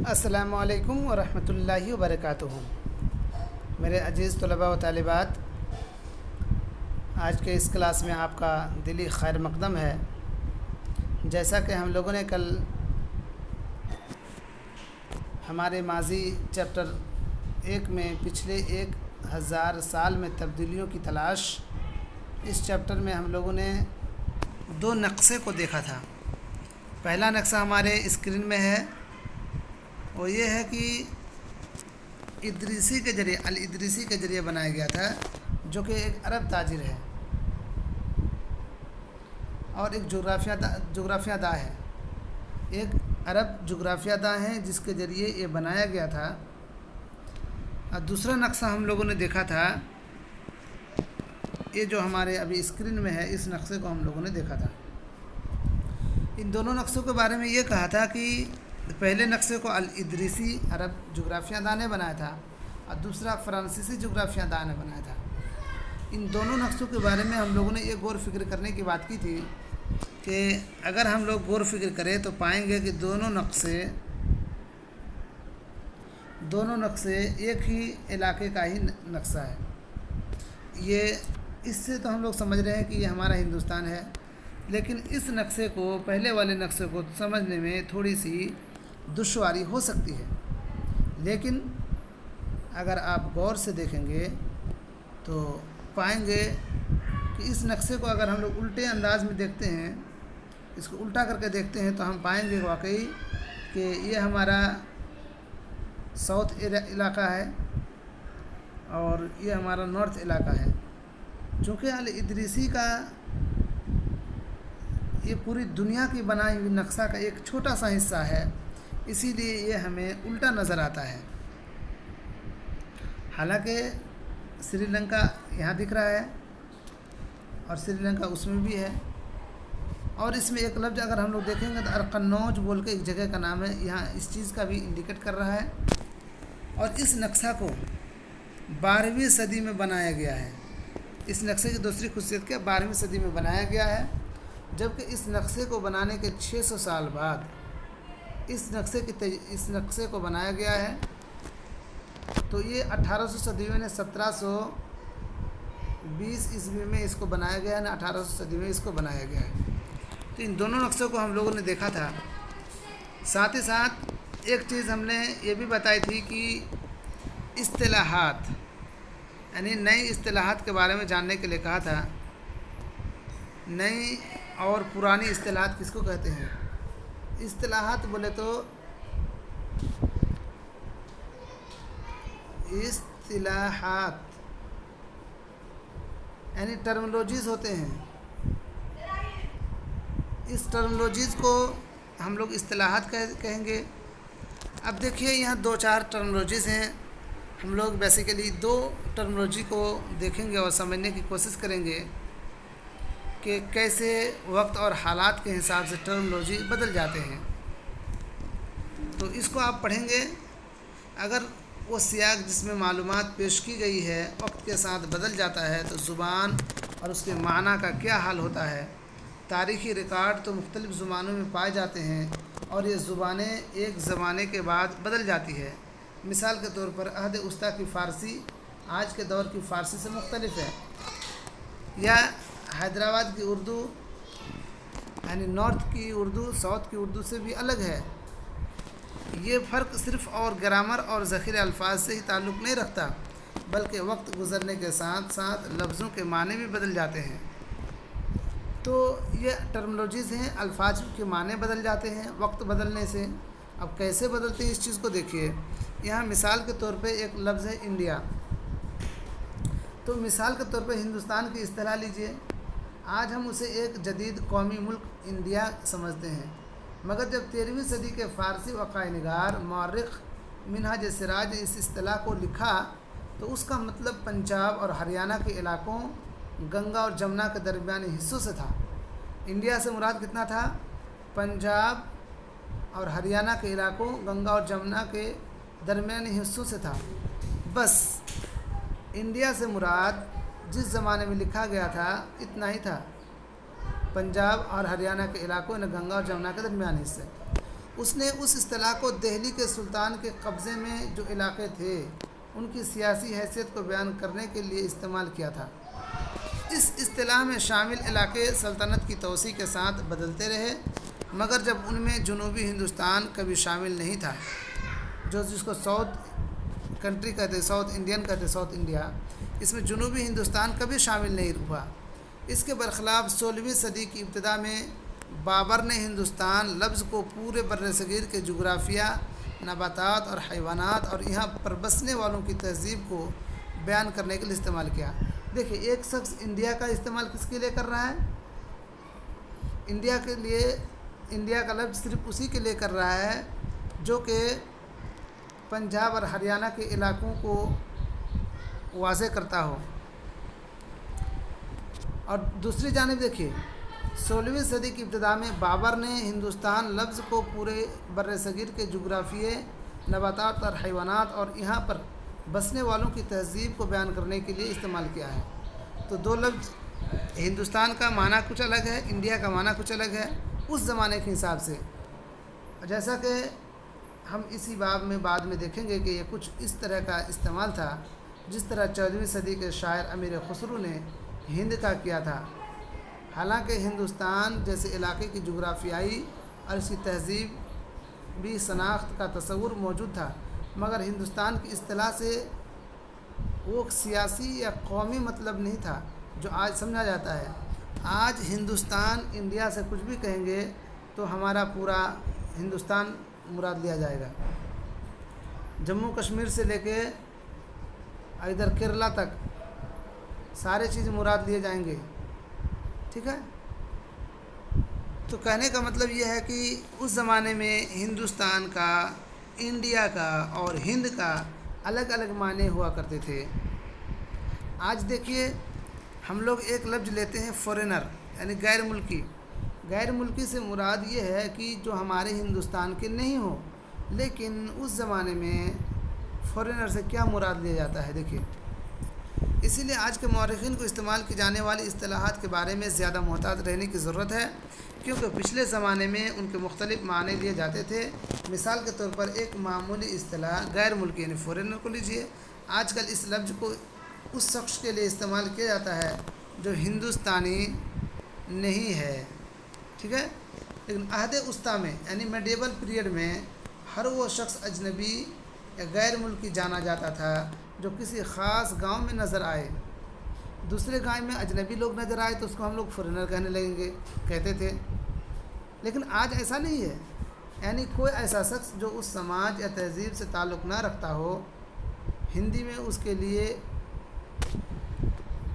السلام علیکم ورحمۃ اللہ وبرکاتہ۔ میرے عزیز طلباء و طالبات، آج کے اس کلاس میں آپ کا دلی خیر مقدم ہے۔ جیسا کہ ہم لوگوں نے کل ہمارے ماضی چیپٹر 1 میں پچھلے 1000 سال میں تبدیلیوں کی تلاش، اس چیپٹر میں ہم لوگوں نے 2 نقشے کو دیکھا تھا۔ پہلا نقشہ ہمارے اسکرین میں ہے، وہ یہ ہے کہ ادریسی کے ذریعے الادریسی کے ذریعے بنایا گیا تھا، جو کہ ایک عرب تاجر ہے اور ایک جغرافیہ داں ہے۔ ایک عرب جغرافیہ داں ہے جس کے ذریعے یہ بنایا گیا تھا۔ اور دوسرا نقشہ ہم لوگوں نے دیکھا تھا، یہ جو ہمارے ابھی اسکرین میں ہے، اس نقشے کو ہم لوگوں نے دیکھا تھا۔ ان دونوں نقشوں کے بارے میں یہ کہا تھا کہ پہلے نقشے کو الادریسی عرب جغرافیہ داں نے بنایا تھا اور دوسرا فرانسیسی جغرافیہ داں نے بنایا تھا۔ ان دونوں نقشوں کے بارے میں ہم لوگوں نے یہ غور فکر کرنے کی بات کی تھی کہ اگر ہم لوگ غور فکر کریں تو پائیں گے کہ دونوں نقشے ایک ہی علاقے کا ہی نقشہ ہے۔ اس سے تو ہم لوگ سمجھ رہے ہیں کہ یہ ہمارا ہندوستان ہے، لیکن اس نقشے کو، پہلے والے نقشے کو سمجھنے میں تھوڑی سی دشواری ہو سکتی ہے، لیکن اگر آپ غور سے دیکھیں گے تو پائیں گے کہ اس نقشے کو اگر ہم لوگ الٹے انداز میں دیکھتے ہیں، اس کو الٹا کر کے دیکھتے ہیں، تو ہم پائیں گے واقعی کہ یہ ہمارا ساؤتھ علاقہ ہے اور یہ ہمارا نارتھ علاقہ ہے۔ چونکہ الادریسی کا یہ پوری دنیا کی بنائی ہوئی نقشہ کا ایک چھوٹا سا حصہ ہے، اسی لیے یہ ہمیں الٹا نظر آتا ہے۔ حالانکہ سری لنکا یہاں دکھ رہا ہے اور سری لنکا اس میں بھی ہے، اور اس میں ایک لفظ اگر ہم لوگ دیکھیں گے تو ارقنوج بول کے ایک جگہ کا نام ہے، یہاں اس چیز کا بھی انڈیکیٹ کر رہا ہے۔ اور اس نقشہ کو 12ویں صدی میں بنایا گیا ہے۔ اس نقشے کی دوسری خصوصیت کیا، 12ویں صدی میں بنایا گیا ہے، جبکہ اس نقشے کو بنانے کے 600 سال بعد اس نقشے کو بنایا گیا ہے۔ تو یہ 1800 صدی میں 1720 عیسوی میں اس کو بنایا گیا ہے، 1800 صدی میں اس کو بنایا گیا ہے۔ تو ان دونوں نقشوں کو ہم لوگوں نے دیکھا تھا۔ ساتھ ہی ساتھ ایک چیز ہم نے یہ بھی بتائی تھی کہ اصطلاحات، یعنی نئی اصطلاحات کے بارے میں جاننے کے لیے کہا تھا۔ نئی اور پرانی اصطلاحات کس کو کہتے ہیں؟ اصطلاحات بولے تو اصطلاحات یعنی ٹرمولوجیز ہوتے ہیں، اس ٹرمولوجیز کو ہم لوگ اصطلاحات کہیں گے۔ اب دیکھیے یہاں 2-4 ٹرمولوجیز ہیں، ہم لوگ بیسیکلی 2 ٹرمولوجی کو دیکھیں گے اور سمجھنے کی کوشش کریں گے کہ کیسے وقت اور حالات کے حساب سے ٹرمولوجی بدل جاتے ہیں۔ تو اس کو آپ پڑھیں گے، اگر وہ سیاق جس میں معلومات پیش کی گئی ہے وقت کے ساتھ بدل جاتا ہے تو زبان اور اس کے معنی کا کیا حال ہوتا ہے۔ تاریخی ریکارڈ تو مختلف زبانوں میں پائے جاتے ہیں اور یہ زبانیں ایک زمانے کے بعد بدل جاتی ہے۔ مثال کے طور پر عہد وسطیٰ کی فارسی آج کے دور کی فارسی سے مختلف ہے، یا حیدرآباد کی اردو یعنی نارتھ کی اردو ساؤتھ کی اردو سے بھی الگ ہے۔ یہ فرق صرف اور گرامر اور ذخیرہ الفاظ سے ہی تعلق نہیں رکھتا، بلکہ وقت گزرنے کے ساتھ ساتھ لفظوں کے معنی بھی بدل جاتے ہیں۔ تو یہ ٹرمولوجیز ہیں، الفاظ کے معنی بدل جاتے ہیں وقت بدلنے سے۔ اب کیسے بدلتے ہیں اس چیز کو دیکھیے۔ یہاں مثال کے طور پہ ایک لفظ ہے انڈیا، تو مثال کے طور پہ ہندوستان کی اصطلاح لیجئے۔ آج ہم اسے ایک جدید قومی ملک انڈیا سمجھتے ہیں، مگر جب 13ویں صدی کے فارسی واقعہ نگار مورخ منہاج سراج نے اس اصطلاح کو لکھا تو اس کا مطلب پنجاب اور ہریانہ کے علاقوں، گنگا اور جمنا کے درمیانی حصوں سے تھا۔ انڈیا سے مراد کتنا تھا؟ پنجاب اور ہریانہ کے علاقوں، گنگا اور جمنا کے درمیانی حصوں سے تھا۔ بس انڈیا سے مراد جس زمانے میں لکھا گیا تھا اتنا ہی تھا، پنجاب اور ہریانہ کے علاقوں، گنگا اور جمنا کے درمیان حصے۔ اس نے اس اصطلاح کو دہلی کے سلطان کے قبضے میں جو علاقے تھے ان کی سیاسی حیثیت کو بیان کرنے کے لیے استعمال کیا تھا۔ اس اصطلاح میں شامل علاقے سلطنت کی توسیع کے ساتھ بدلتے رہے، مگر جب ان میں جنوبی ہندوستان کبھی شامل نہیں تھا، جس کو ساؤتھ کنٹری کہتے، ساؤتھ انڈین کہتے، ساؤتھ انڈیا، اس میں جنوبی ہندوستان کبھی شامل نہیں ہوا۔ اس کے برخلاف 16ویں صدی کی ابتدا میں بابر نے ہندوستان لفظ کو پورے برصغیر کے جغرافیہ، نباتات اور حیوانات اور یہاں پر بسنے والوں کی تہذیب کو بیان کرنے کے لیے استعمال کیا۔ دیکھیں، ایک شخص انڈیا کا استعمال کس کے لیے کر رہا ہے؟ انڈیا کے لیے، انڈیا کا لفظ صرف اسی کے لیے کر رہا ہے جو کہ پنجاب اور ہریانہ کے علاقوں کو واضح کرتا ہو۔ اور دوسری جانب دیکھیے، 16ویں صدی کی ابتدا میں بابر نے ہندوستان لفظ کو پورے برصغیر کے جغرافیے، نباتات اور حیوانات اور یہاں پر بسنے والوں کی تہذیب کو بیان کرنے کے لیے استعمال کیا ہے۔ تو دو لفظ، ہندوستان کا معنی کچھ الگ ہے، انڈیا کا معنی کچھ الگ ہے اس زمانے کے حساب سے، جیسا کہ ہم اسی باب میں بعد میں دیکھیں گے کہ یہ کچھ اس طرح کا استعمال تھا جس طرح 14ویں صدی کے شاعر امیر خسرو نے ہند کا کیا تھا۔ حالانکہ ہندوستان جیسے علاقے کی جغرافیائی اور اس کی تہذیبی شناخت کا تصور موجود تھا، مگر ہندوستان کی اصطلاح سے وہ سیاسی یا قومی مطلب نہیں تھا جو آج سمجھا جاتا ہے۔ آج ہندوستان انڈیا سے کچھ بھی کہیں گے تو ہمارا پورا ہندوستان مراد لیا جائے گا، جموں کشمیر سے لے کے ادھر کیرلا تک سارے چیز مراد لیے جائیں گے، ٹھیک ہے۔ تو کہنے کا مطلب یہ ہے کہ اس زمانے میں ہندوستان کا، انڈیا کا اور ہند کا الگ الگ معنی ہوا کرتے تھے۔ آج دیکھیے، ہم لوگ ایک لفظ لیتے ہیں فورینر، یعنی غیر ملکی۔ غیر ملکی سے مراد یہ ہے کہ جو ہمارے ہندوستان کے نہیں ہو، لیکن اس زمانے میں فورینر سے کیا مراد لیا جاتا ہے، دیکھیے۔ اسی لیے آج کے مورخین کو استعمال کی جانے والی اصطلاحات کے بارے میں زیادہ محتاط رہنے کی ضرورت ہے، کیونکہ پچھلے زمانے میں ان کے مختلف معنی لیے جاتے تھے۔ مثال کے طور پر ایک معمولی اصطلاح غیر ملکی یعنی فورینر کو لیجئے، آج کل اس لفظ کو اس شخص کے لیے استعمال کیا جاتا ہے جو ہندوستانی نہیں ہے، ٹھیک ہے۔ لیکن عہد وسطیٰ میں یعنی میڈیول پیریڈ میں ہر وہ شخص اجنبی یا غیر ملکی جانا جاتا تھا جو کسی خاص گاؤں میں نظر آئے۔ دوسرے گاؤں میں اجنبی لوگ نظر آئے تو اس کو ہم لوگ فورینر کہتے تھے۔ لیکن آج ایسا نہیں ہے، یعنی کوئی ایسا شخص جو اس سماج یا تہذیب سے تعلق نہ رکھتا ہو، ہندی میں اس کے لیے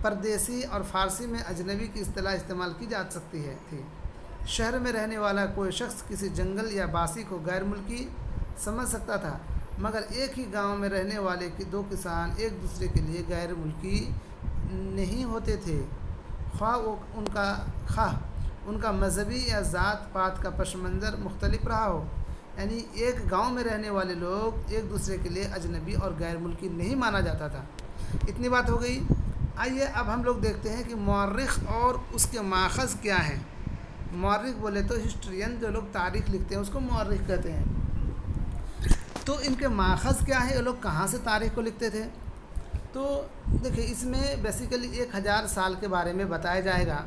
پردیسی اور فارسی میں اجنبی کی اصطلاح استعمال کی جا سکتی تھی۔ شہر میں رہنے والا کوئی شخص کسی جنگل یا باسی کو غیر ملکی سمجھ سکتا تھا، مگر ایک ہی گاؤں میں رہنے والے دو کسان ایک دوسرے کے لیے غیر ملکی نہیں ہوتے تھے، خواہ ان کا مذہبی یا ذات پات کا پس منظر مختلف رہا ہو۔ یعنی ایک گاؤں میں رہنے والے لوگ ایک دوسرے کے لیے اجنبی اور غیر ملکی نہیں مانا جاتا تھا۔ اتنی بات ہو گئی۔ آئیے اب ہم لوگ دیکھتے ہیں کہ مورخ اور اس کے ماخذ کیا ہیں۔ مورخ بولے تو ہسٹورین، جو لوگ تاریخ لکھتے ہیں اس کو مورخ کہتے ہیں۔ تو ان کے ماخذ کیا ہے، یہ لوگ کہاں سے تاریخ کو لکھتے تھے؟ تو دیکھیں، اس میں بیسیکلی 1000 سال کے بارے میں بتایا جائے گا۔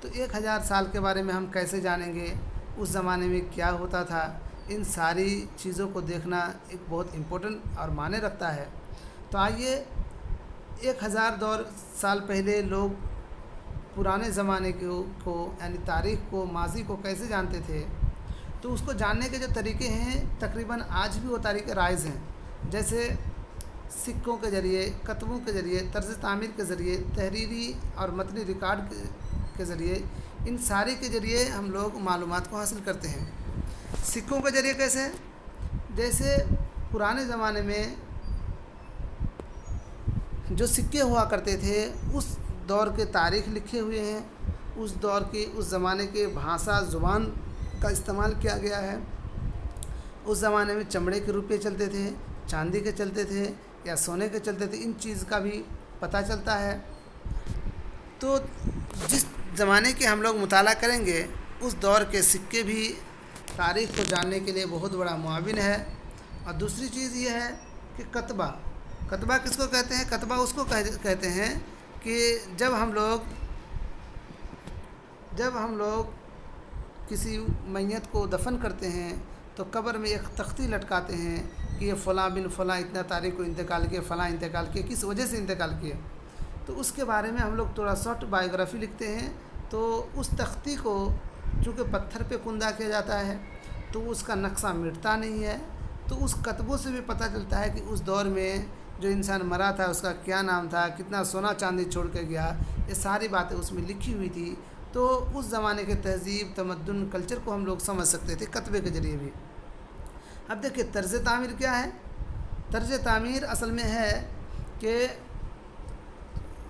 تو 1000 سال کے بارے میں ہم کیسے جانیں گے، اس زمانے میں کیا ہوتا تھا، ان ساری چیزوں کو دیکھنا ایک بہت امپورٹنٹ اور معنی رکھتا ہے۔ تو آئیے 1000 سال پہلے لوگ پرانے زمانے کو یعنی تاریخ کو، ماضی کو کیسے جانتے تھے۔ تو اس کو جاننے کے جو طریقے ہیں تقریباً آج بھی وہ طریقے رائج ہیں، جیسے سکوں کے ذریعے، کتبوں کے ذریعے، طرز تعمیر کے ذریعے، تحریری اور متنی ریکارڈ کے ذریعے، ان سارے کے ذریعے ہم لوگ معلومات کو حاصل کرتے ہیں۔ سکوں کے ذریعے کیسے؟ جیسے پرانے زمانے میں جو سکے ہوا کرتے تھے اس دور کے تاریخ لکھے ہوئے ہیں، اس دور کی، اس زمانے کے بھاشا، زبان کا استعمال کیا گیا ہے۔ اس زمانے میں چمڑے کے روپے چلتے تھے، چاندی کے چلتے تھے یا سونے کے چلتے تھے، ان چیز کا بھی پتہ چلتا ہے۔ تو جس زمانے کے ہم لوگ مطالعہ کریں گے اس دور کے سکے بھی تاریخ کو جاننے کے لیے بہت بڑا معاون ہے۔ اور دوسری چیز یہ ہے کہ کتبہ، کتبہ کس کو کہتے ہیں؟ کتبہ اس کو کہتے ہیں کہ جب ہم لوگ کسی میت کو دفن کرتے ہیں تو قبر میں ایک تختی لٹکاتے ہیں کہ یہ فلاں بن فلاں اتنا تاریخ کو انتقال کیے، فلاں انتقال کیے، کس وجہ سے انتقال کیے، تو اس کے بارے میں ہم لوگ تھوڑا شارٹ بایوگرافی لکھتے ہیں۔ تو اس تختی کو چونکہ پتھر پہ کندہ کیا جاتا ہے تو اس کا نقشہ مٹتا نہیں ہے، تو اس کتبوں سے بھی پتہ چلتا ہے کہ اس دور میں جو انسان مرا تھا اس کا کیا نام تھا، کتنا سونا چاندی چھوڑ کے گیا، یہ ساری باتیں اس میں لکھی ہوئی تھی۔ تو اس زمانے کے تہذیب، تمدن، کلچر کو ہم لوگ سمجھ سکتے تھے کتبے کے ذریعے بھی۔ اب دیکھیے طرز تعمیر کیا ہے؟ طرز تعمیر اصل میں ہے کہ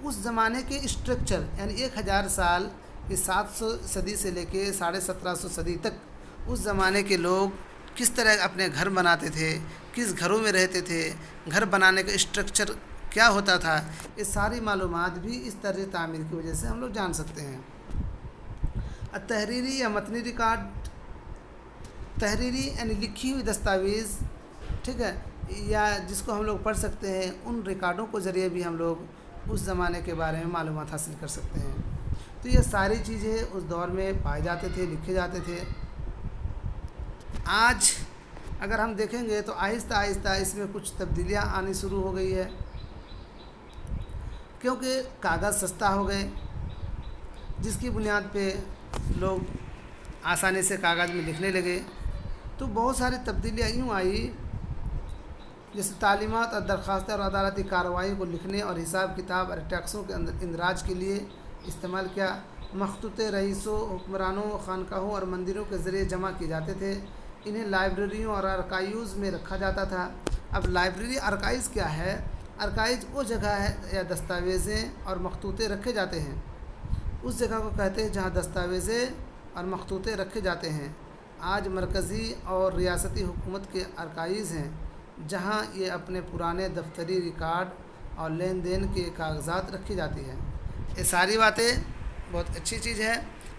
اس زمانے کے اسٹرکچر، یعنی 1000 سال کی 700 صدی سے لے کے 1750 صدی تک اس زمانے کے لوگ کس طرح اپنے گھر بناتے تھے، کس گھروں میں رہتے تھے، گھر بنانے کا اسٹرکچر کیا ہوتا تھا، یہ ساری معلومات بھی اس طرز تعمیر کی وجہ سے ہم لوگ جان سکتے ہیں۔ تحریری یا متنی ریکارڈ، تحریری یعنی لکھی ہوئی دستاویز، ٹھیک ہے، یا جس کو ہم لوگ پڑھ سکتے ہیں، ان ریکارڈوں کے ذریعے بھی ہم لوگ اس زمانے کے بارے میں معلومات حاصل کر سکتے ہیں۔ تو یہ ساری چیزیں اس دور میں پائے جاتے تھے، لکھے جاتے تھے۔ آج اگر ہم دیکھیں گے تو آہستہ آہستہ اس میں کچھ تبدیلیاں آنی شروع ہو گئی ہے، کیونکہ کاغذ سستا ہو گئے، جس کی بنیاد پہ لوگ آسانی سے کاغذ میں لکھنے لگے۔ تو بہت ساری تبدیلیاں یوں آئی، جیسے تعلیمات اور درخواستیں اور عدالتی کارروائی کو لکھنے اور حساب کتاب اور ٹیکسوں کے اندراج کے لیے استعمال کیا۔ مخطوطے رئیسوں، حکمرانوں، خانقاہوں اور مندروں کے ذریعے جمع کیے جاتے تھے، انہیں لائبریریوں اور ارکائیوز میں رکھا جاتا تھا۔ اب لائبریری ارکائیز کیا ہے؟ ارکائیز وہ جگہ ہے یا دستاویزیں اور مخطوطے رکھے جاتے ہیں، اس جگہ کو کہتے ہیں جہاں دستاویزیں اور مخطوطے رکھے جاتے ہیں۔ آج مرکزی اور ریاستی حکومت کے ارکائیز ہیں، جہاں یہ اپنے پرانے دفتری ریکارڈ اور لین دین کے کاغذات رکھی جاتی ہیں۔ یہ ساری باتیں بہت اچھی چیز ہے،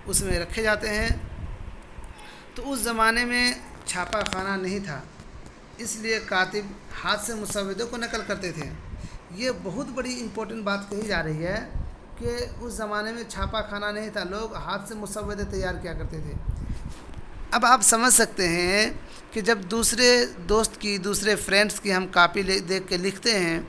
اس میں رکھے جاتے ہیں۔ تو اس زمانے میں چھاپا خانہ نہیں تھا، اس لیے کاتب ہاتھ سے مسودوں کو نقل کرتے تھے۔ یہ بہت بڑی امپورٹنٹ بات کہی جا رہی ہے کہ اس زمانے میں چھاپا خانہ نہیں تھا، لوگ ہاتھ سے مسودے تیار کیا کرتے تھے۔ اب آپ سمجھ سکتے ہیں کہ جب دوسرے دوست کی، دوسرے فرینڈس کی ہم کاپی دیکھ کے لکھتے ہیں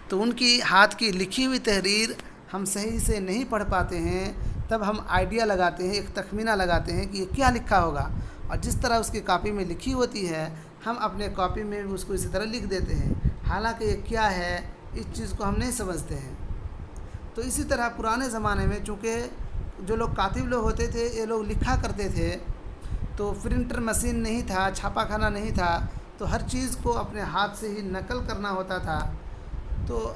تو ان کی ہاتھ کی لکھی ہوئی تحریر ہم صحیح سے نہیں پڑھ پاتے ہیں، تب ہم آئیڈیا لگاتے ہیں، ایک تخمینہ لگاتے ہیں کہ یہ کیا لکھا ہوگا، اور جس طرح اس کی کاپی میں لکھی ہوتی ہے ہم اپنے کاپی میں بھی اس کو اسی طرح لکھ دیتے ہیں، حالانکہ یہ کیا ہے اس چیز کو ہم نہیں سمجھتے ہیں۔ تو اسی طرح پرانے زمانے میں چونکہ جو لوگ کاتب لوگ ہوتے تھے یہ لوگ لکھا کرتے تھے، تو پرنٹر مشین نہیں تھا، چھاپا خانہ نہیں تھا، تو ہر چیز کو اپنے ہاتھ سے ہی نقل کرنا ہوتا تھا۔ تو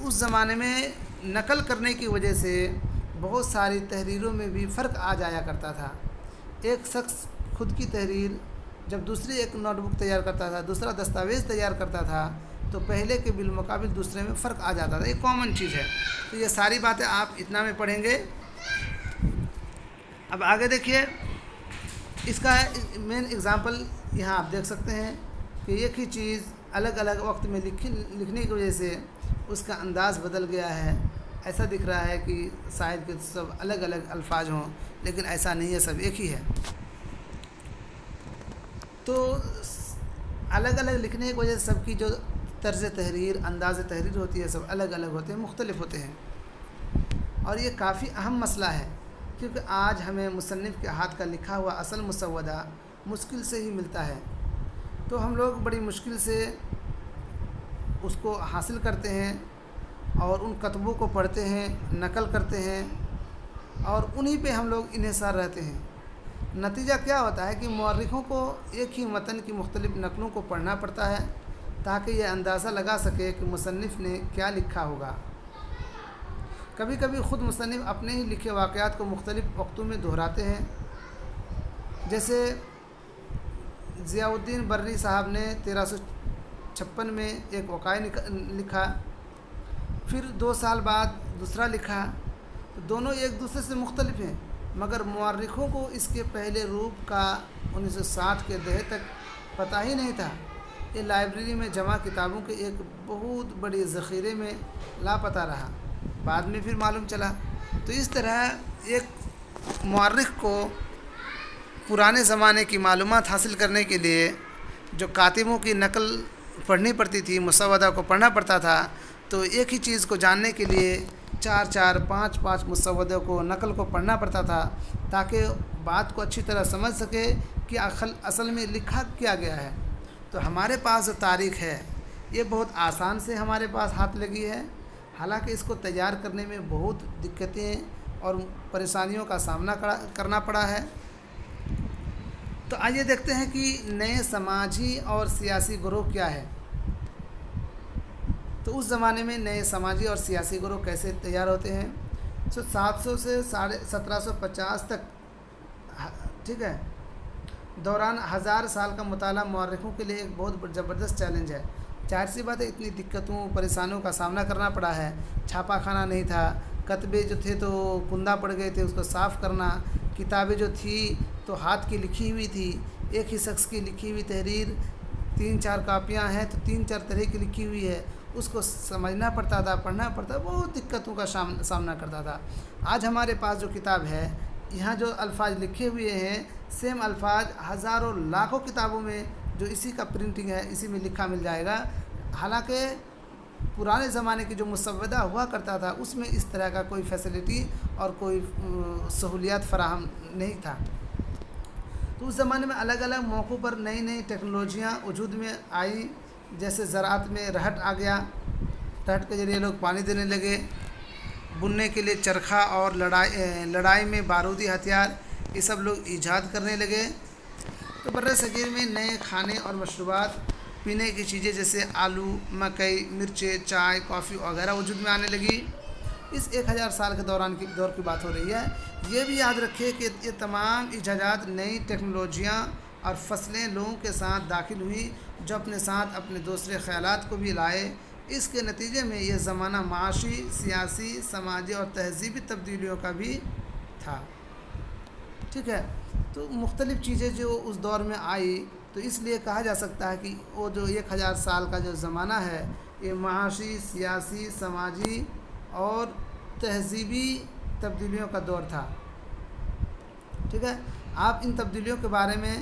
اس زمانے میں نقل کرنے کی وجہ سے بہت ساری تحریروں میں بھی فرق آ جایا کرتا تھا۔ ایک شخص خود کی تحریر جب دوسری ایک نوٹ بک تیار کرتا تھا، دوسرا دستاویز تیار کرتا تھا، تو پہلے کے بالمقابل دوسرے میں فرق آ جاتا تھا، یہ کامن چیز ہے۔ تو یہ ساری باتیں آپ اتنا میں پڑھیں گے۔ اب آگے دیکھیے، اس کا مین اگزامپل یہاں آپ دیکھ سکتے ہیں کہ ایک ہی چیز الگ الگ وقت میں لکھنے کی وجہ سے اس کا انداز بدل گیا ہے۔ ایسا دکھ رہا ہے کہ شاید کہ سب الگ الگ الفاظ ہوں، لیکن ایسا نہیں ہے، سب ایک ہی ہے۔ تو الگ الگ لکھنے کی وجہ سے سب کی جو طرز تحریر، انداز تحریر ہوتی ہے، سب الگ الگ ہوتے ہیں، مختلف ہوتے ہیں، اور یہ کافی اہم مسئلہ ہے، کیونکہ آج ہمیں مصنف کے ہاتھ کا لکھا ہوا اصل مسودہ مشکل سے ہی ملتا ہے، تو ہم لوگ بڑی مشکل سے اس کو حاصل کرتے ہیں اور ان کتبوں کو پڑھتے ہیں، نقل کرتے ہیں، اور انہی پہ ہم لوگ انحصار رہتے ہیں۔ نتیجہ کیا ہوتا ہے کہ مورخوں کو ایک ہی متن کی مختلف نقلوں کو پڑھنا پڑتا ہے تاکہ یہ اندازہ لگا سکے کہ مصنف نے کیا لکھا ہوگا۔ کبھی کبھی خود مصنف اپنے ہی لکھے واقعات کو مختلف وقتوں میں دہراتے ہیں، جیسے ضیاء الدین برری صاحب نے 1356 میں ایک واقعہ لکھا، پھر 2 سال بعد دوسرا لکھا، دونوں ایک دوسرے سے مختلف ہیں، مگر مورخوں کو اس کے پہلے روپ کا 1960 کے دہے تک پتہ ہی نہیں تھا۔ یہ لائبریری میں جمع کتابوں کے ایک بہت بڑی ذخیرے میں لاپتہ رہا، بعد میں پھر معلوم چلا۔ تو اس طرح ایک مورخ کو پرانے زمانے کی معلومات حاصل کرنے کے لیے جو کاتبوں کی نقل پڑھنی پڑتی تھی، مسودہ کو پڑھنا پڑتا تھا، تو ایک ہی چیز کو جاننے کے لیے 4 مسودوں کو نقل کو پڑھنا پڑتا تھا، تاکہ بات کو اچھی طرح سمجھ سکے کہ اصل میں لکھا کیا گیا ہے۔ تو ہمارے پاس جو تاریخ ہے یہ بہت آسان سے ہمارے پاس ہاتھ لگی ہے، حالانکہ اس کو تیار کرنے میں بہت دقتیں اور پریشانیوں کا سامنا کرنا پڑا ہے۔ تو آئیے دیکھتے ہیں کہ نئے سماجی اور سیاسی گروہ کیا ہے۔ تو اس زمانے میں نئے سماجی اور سیاسی گروہ کیسے تیار ہوتے ہیں؟ 700 سے 1750 تک، ٹھیک ہے، دوران 1000 سال کا مطالعہ مورخوں کے لیے ایک بہت زبردست چیلنج ہے۔ ظاہر سی بات ہے، اتنی دقتوں پریشانیوں کا سامنا کرنا پڑا ہے۔ چھاپا خانہ نہیں تھا، کتبے جو تھے تو کندہ پڑ گئے تھے، اس کو صاف کرنا، کتابیں جو تھی تو ہاتھ کی لکھی ہوئی تھی، ایک ہی شخص کی لکھی ہوئی تحریر 3-4 کاپیاں ہیں تو 3-4 طرح کی لکھی ہوئی ہے، اس کو سمجھنا پڑتا تھا، پڑھنا پڑتا، بہت دقتوں کا سامنا کرتا تھا۔ آج ہمارے پاس جو کتاب ہے، یہاں جو الفاظ لکھے ہوئے ہیں، سیم الفاظ ہزاروں لاکھوں کتابوں میں جو اسی کا پرنٹنگ ہے، اسی میں لکھا مل جائے گا۔ حالانکہ پرانے زمانے کی جو مسودہ ہوا کرتا تھا اس میں اس طرح کا کوئی فیسلٹی اور کوئی سہولیات فراہم نہیں تھا۔ تو اس زمانے میں الگ الگ موقعوں پر نئی نئی ٹیکنالوجیاں وجود میں آئیں، جیسے زراعت میں رہٹ آ گیا، رہٹ کے ذریعے لوگ پانی دینے لگے، بننے کے لیے چرخہ اور لڑائی میں بارودی ہتھیار، یہ سب لوگ ایجاد کرنے لگے۔ تو بر صغیر میں نئے کھانے اور مشروبات، پینے کی چیزیں جیسے آلو، مکئی، مرچیں، چائے، کافی وغیرہ وجود میں آنے لگی۔ اس 1000 سال کے دور کی بات ہو رہی ہے۔ یہ بھی یاد رکھے کہ یہ تمام ایجادات، نئی ٹیکنالوجیاں اور فصلیں لوگوں کے ساتھ داخل ہوئی، جو اپنے ساتھ اپنے دوسرے خیالات کو بھی لائے۔ اس کے نتیجے میں یہ زمانہ معاشی، سیاسی، سماجی اور تہذیبی تبدیلیوں کا بھی تھا، ٹھیک ہے۔ تو مختلف چیزیں جو اس دور میں آئی، تو اس لیے کہا جا سکتا ہے کہ وہ جو 1000 سال کا جو زمانہ ہے، یہ معاشی، سیاسی، سماجی اور تہذیبی تبدیلیوں کا دور تھا، ٹھیک ہے۔ آپ ان تبدیلیوں کے بارے میں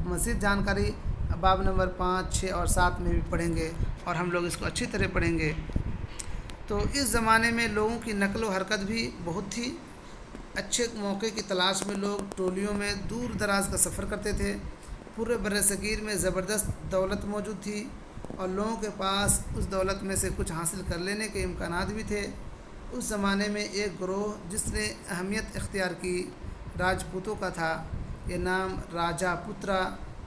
مزید جانکاری باب نمبر 5، 6 اور 7 میں بھی پڑھیں گے، اور ہم لوگ اس کو اچھی طرح پڑھیں گے۔ تو اس زمانے میں لوگوں کی نقل و حرکت بھی بہت تھی۔ اچھے موقع کی تلاش میں لوگ ٹولیوں میں دور دراز کا سفر کرتے تھے۔ پورے بر صغیر میں زبردست دولت موجود تھی، اور لوگوں کے پاس اس دولت میں سے کچھ حاصل کر لینے کے امکانات بھی تھے۔ اس زمانے میں ایک گروہ جس نے اہمیت اختیار کی راجپوتوں کا تھا۔ یہ نام راجا پترا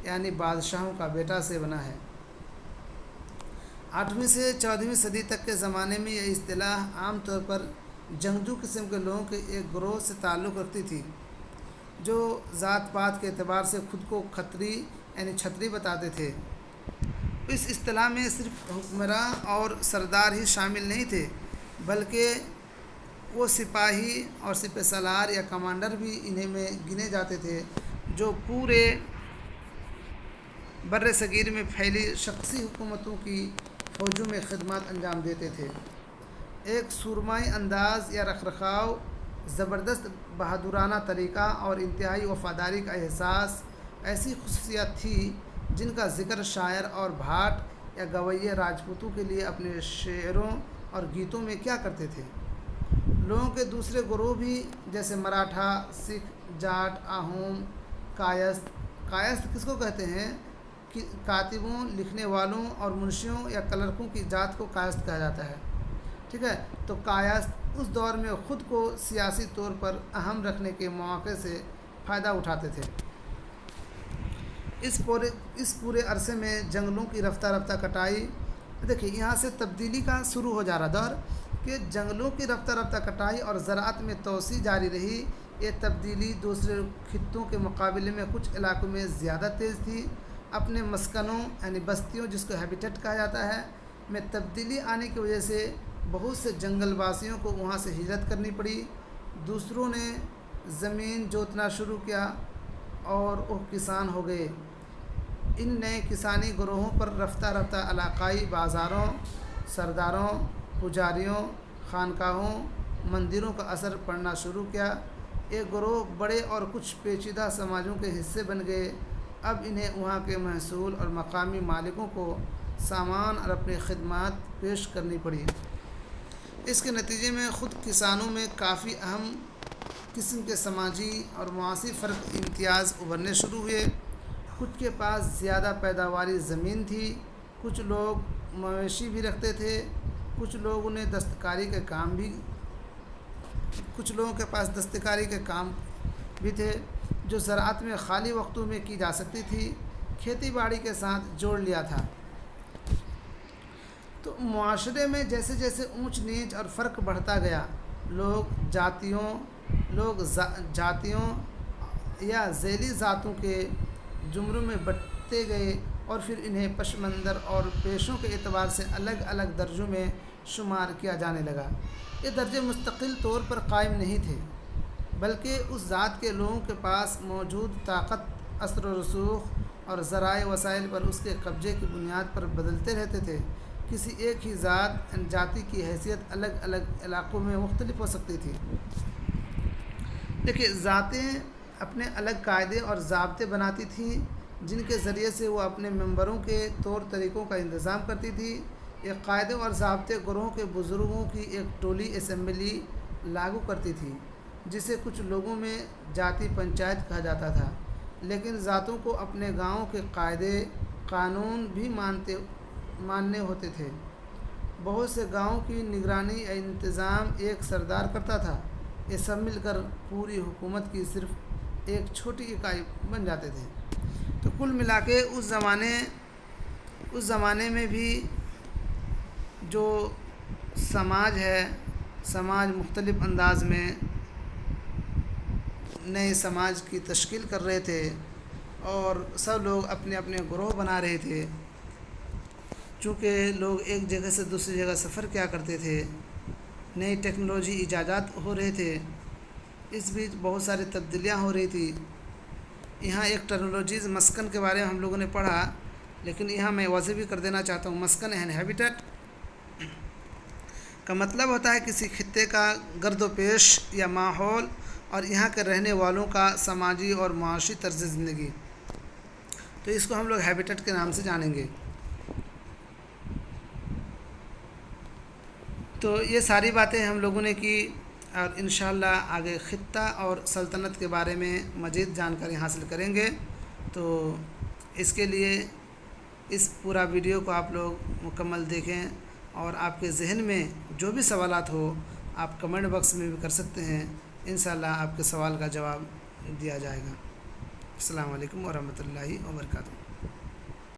یعنی بادشاہوں کا بیٹا سے بنا ہے۔ 8ویں سے 14ویں صدی تک کے زمانے میں یہ اصطلاح عام طور پر جنگجو قسم کے لوگوں کے ایک گروہ سے تعلق رکھتی تھی، جو ذات پات کے اعتبار سے خود کو کھتری یعنی چھتری بتاتے تھے۔ اس اصطلاح میں صرف حکمراں اور سردار ہی شامل نہیں تھے، بلکہ وہ سپاہی اور سپہ سالار یا کمانڈر بھی انہیں میں گنے جاتے تھے، جو پورے بر صغیر میں پھیلی شخصی حکومتوں کی فوجوں میں خدمات انجام دیتے تھے۔ ایک سورمائی انداز یا رکھ رکھاؤ، زبردست بہادرانہ طریقہ اور انتہائی وفاداری کا احساس ایسی خصوصیات تھی جن کا ذکر شاعر اور بھاٹ یا گویے راجپوتوں کے لیے اپنے شعروں اور گیتوں میں کیا کرتے تھے۔ لوگوں کے دوسرے گروہ بھی جیسے مراٹھا، سکھ، جاٹ، آہوم، کائست کس کو کہتے ہیں کہ کاتبوں، لکھنے والوں اور منشیوں یا کلرکوں کی ذات کو کائست کہا جاتا ہے، ٹھیک ہے۔ تو کائست اس دور میں خود کو سیاسی طور پر اہم رکھنے کے مواقع سے فائدہ اٹھاتے تھے۔ اس پورے عرصے میں جنگلوں کی رفتہ رفتہ کٹائی، دیکھیے یہاں سے تبدیلی کا شروع ہو جا رہا دور کہ جنگلوں کی رفتہ رفتہ کٹائی اور زراعت میں توسیع جاری رہی۔ یہ تبدیلی دوسرے خطوں کے مقابلے میں کچھ علاقوں میں زیادہ تیز تھی۔ اپنے مسکنوں یعنی بستیوں، جس کو ہیبیٹیٹ کہا جاتا ہے، میں تبدیلی آنے کی وجہ سے بہت سے جنگل واسیوں کو وہاں سے ہجرت کرنی پڑی۔ دوسروں نے زمین جوتنا شروع کیا اور وہ کسان ہو گئے۔ ان نئے کسانی گروہوں پر رفتہ رفتہ علاقائی بازاروں، سرداروں، پجاریوں، خانقاہوں، مندروں کا اثر پڑنا شروع کیا۔ ایک گروہ بڑے اور کچھ پیچیدہ سماجوں کے حصے بن گئے۔ اب انہیں وہاں کے محصول اور مقامی مالکوں کو سامان اور اپنی خدمات پیش کرنی پڑی۔ اس کے نتیجے میں خود کسانوں میں کافی اہم قسم کے سماجی اور معاشی فرق امتیاز ابھرنے شروع ہوئے۔ کچھ کے پاس زیادہ پیداواری زمین تھی، کچھ لوگ مویشی بھی رکھتے تھے، کچھ لوگوں نے کچھ لوگوں کے پاس دستکاری کے کام بھی تھے جو زراعت میں خالی وقتوں میں کی جا سکتی تھی، کھیتی باڑی کے ساتھ جوڑ لیا تھا۔ تو معاشرے میں جیسے جیسے اونچ نیچ اور فرق بڑھتا گیا، لوگ جاتیوں یا ذیلی ذاتوں کے زمروں میں بٹتے گئے اور پھر انہیں پس منظر اور پیشوں کے اعتبار سے الگ الگ درجوں میں شمار کیا جانے لگا۔ یہ درجے مستقل طور پر قائم نہیں تھے، بلکہ اس ذات کے لوگوں کے پاس موجود طاقت، اثر و رسوخ اور ذرائع وسائل پر اس کے قبضے کی بنیاد پر بدلتے رہتے تھے۔ کسی ایک ہی ذات جاتی کی حیثیت الگ الگ علاقوں میں مختلف ہو سکتی تھی۔ دیکھیے، ذاتیں اپنے الگ قاعدے اور ضابطے بناتی تھیں جن کے ذریعے سے وہ اپنے ممبروں کے طور طریقوں کا انتظام کرتی تھی۔ ایک قاعدے اور ضابطے گروہوں کے بزرگوں کی ایک ٹولی اسمبلی لاگو کرتی تھی، جسے کچھ لوگوں میں جاتی پنچایت کہا جاتا تھا۔ لیکن ذاتوں کو اپنے گاؤں کے قاعدے قانون بھی ماننے ہوتے تھے۔ بہت سے گاؤں کی نگرانی یا انتظام ایک سردار کرتا تھا۔ یہ سب مل کر پوری حکومت کی صرف ایک چھوٹی اکائی بن جاتے تھے۔ تو کل ملا کے اس زمانے میں بھی جو سماج مختلف انداز میں نئے سماج کی تشکیل کر رہے تھے اور سب لوگ اپنے اپنے گروہ بنا رہے تھے۔ چونکہ لوگ ایک جگہ سے دوسری جگہ سفر کیا کرتے تھے، نئی ٹیکنالوجی ایجادات ہو رہے تھے، اس بیچ بہت ساری تبدیلیاں ہو رہی تھی۔ یہاں ایک ٹرمینالوجیز مسکن کے بارے میں ہم لوگوں نے پڑھا، لیکن یہاں میں واضح بھی کر دینا چاہتا ہوں۔ مسکن اینڈ ہیبیٹیٹ کا مطلب ہوتا ہے کسی خطے کا گرد و پیش یا ماحول اور یہاں کے رہنے والوں کا سماجی اور معاشی طرز زندگی۔ تو اس کو ہم لوگ ہیبیٹیٹ کے نام سے جانیں گے۔ تو یہ ساری باتیں ہم لوگوں نے کی اور انشاءاللہ آگے خطہ اور سلطنت کے بارے میں مزید جانکاری حاصل کریں گے۔ تو اس کے لیے اس پورا ویڈیو کو آپ لوگ مکمل دیکھیں اور آپ کے ذہن میں جو بھی سوالات ہو آپ کمنٹ باکس میں بھی کر سکتے ہیں۔ انشاءاللہ آپ کے سوال کا جواب دیا جائے گا۔ السلام علیکم ورحمۃ اللہ وبرکاتہ۔